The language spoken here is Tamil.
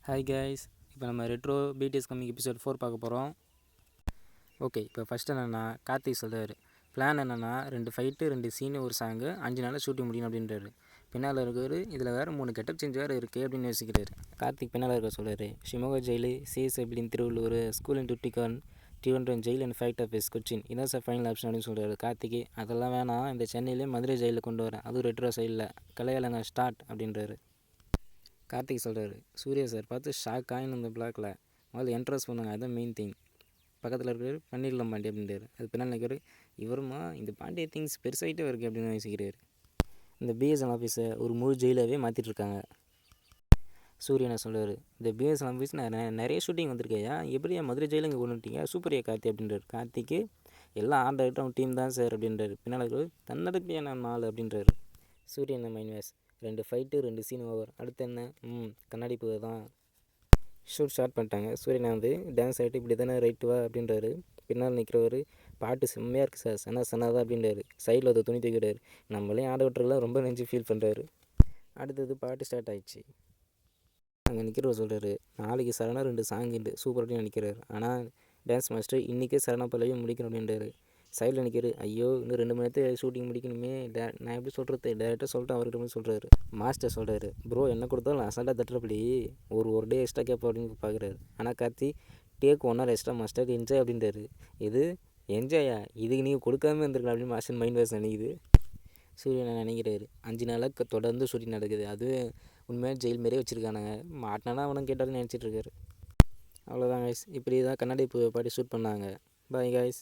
ஹாய் கைஸ், இப்போ நம்ம ரெட்ரோ பிடிஎஸ் கம்மிங் எபிசோட் 4 பார்க்க போகிறோம். ஓகே, இப்போ ஃபஸ்ட் என்னென்னா கார்த்திக் சொல்கிறார். பிளான் என்னென்னா 2 ஃபைட்டு 2 சீனு ஒரு சாங்கு 5 நாளில் ஷூட்டிங் முடியும் அப்படின்றாரு. பின்னால் இருக்கிறவர் இதில் வேறு 3 கெட்டப் சேஞ்ச் வேறு இருக்குது அப்படின்னு யோசிக்கிறார். கார்த்திக் பின்னால் இருக்க சொல்கிறார். ஷிமோகா ஜெயிலு, சிஎஸ்எஃப்டின் Thiruvallur, school in Tuticorin, Trivandrum jail and fight office Cochin, இதான் சார் ஃபைனல் ஆப்ஷன் அப்படின்னு சொல்கிறாரு. கார்த்திக் அதெல்லாம் வேணாம், இந்த சென்னையிலே மதுரை ஜெயிலில் கொண்டு வரேன், அதுவும் ரெட்ரோ சைடில், கலையாளங்க ஸ்டார்ட் அப்படின்றாரு. கார்த்திக் சொல்கிறாரு. சூர்யா சார் பார்த்து ஷாக் ஆகின்னு இந்த பிளாக்கில் முதல்ல என்ட்ரன்ஸ் பண்ணுவாங்க, அதுதான் மெயின் திங். பக்கத்தில் இருக்கிற பண்ணிடலாம் பாண்டி அப்படின்றாரு. அது பின்னால் நிற்கிறாரு. இவருமா இந்த பாண்டிய திங்ஸ் பெருசாகிட்டே இருக்குது அப்படின்னு யோசிக்கிறாரு. இந்த பிஎஸ்என் ஆஃபீஸை ஒரு முழு ஜெயிலாகவே மாற்றிட்டுருக்காங்க. சூரியனை சொல்கிறார். இந்த பிஎஸ்என் ஆஃபீஸ் நிறைய ஷூட்டிங் வந்திருக்கையா, எப்படியா மதுரை ஜெயிலில் இங்கே கொண்டு வந்துட்டீங்க, சூப்பரியா கார்த்தி அப்படின்றாரு. கார்த்திக்கு எல்லாம் ஆர்டர் ஆகிட்டு அவன் டீம் தான் சார் அப்படின்றாரு. பின்னால் இருக்கிற தன்னடக்கையான நாள் அப்படின்றாரு. சூரியன் mind wash. 2 fight 2 scene over. அடுத்து என்ன? கண்ணாடி பூவை தான். ஷூட் ஸ்டார்ட் பண்ணிட்டாங்க. சூரியனை டான்ஸ் ஆகிட்டு இப்படி தானே ரைட்டு வா அப்படின்றாரு. பின்னால் நிற்கிறவர் பாட்டு செம்மையாக இருக்குது சார், சனாதான் அப்படின்றாரு. சைடில் ஒரு துணி தூக்கிட்டாரு. நம்மளே ஆட விட்டுறலாம் ரொம்ப நெஞ்சு ஃபீல் பண்ணுறாரு. அடுத்தது பாட்டு ஸ்டார்ட் ஆகிடுச்சு. அங்கே நிற்கிறவர் சொல்கிறாரு. நாளைக்கு சரணா 2 சாங்குண்டு சூப்பர் அப்படின்னு நினைக்கிறாரு. ஆனால் டான்ஸ் மாஸ்டர் இன்றைக்கே சரணா பல்லவியும் முடிக்கணும் அப்படின்றாரு. சைடில் நிற்கிறாரு. ஐயோ இன்னும் 2 மணி நேரத்தில் ஷூட்டிங் முடிக்கணுமே, நான் எப்படி சொல்கிறது, டேரெக்டாக சொல்லிட்டு அவர்கிட்ட போய் சொல்கிறாரு. மாஸ்டர் சொல்கிறாரு. ப்ரோ என்ன கொடுத்தாலும் அசால்ட்டாக தட்டுறப்படி ஒரு டே எக்ஸ்ட்ரா கேட்போம் அப்படின்னு பார்க்குறாரு. ஆனால் Karthi take 1 hour extra master enjoy அப்படின்றாரு. இது என்ஜாயா, இதுக்கு நீங்கள் கொடுக்காம இருந்திருக்கலாம் அப்படின்னு மாஸ்டர் மைண்ட் வாஷ் நினைக்குது. சூரியனை நினைக்கிறாரு. 5 நாளாக தொடர்ந்து ஷூட்டிங் நடக்குது, அதுவே உண்மையாக ஜெயில் மாரியே வச்சுருக்கானுங்க, மாட்டினானா அவனும் கேட்டாலும் நினச்சிட்ருக்காரு. அவ்வளோதான் கைஸ், இப்படி தான் கண்ணாடி பாடி ஷூட் பண்ணாங்க. Bye guys.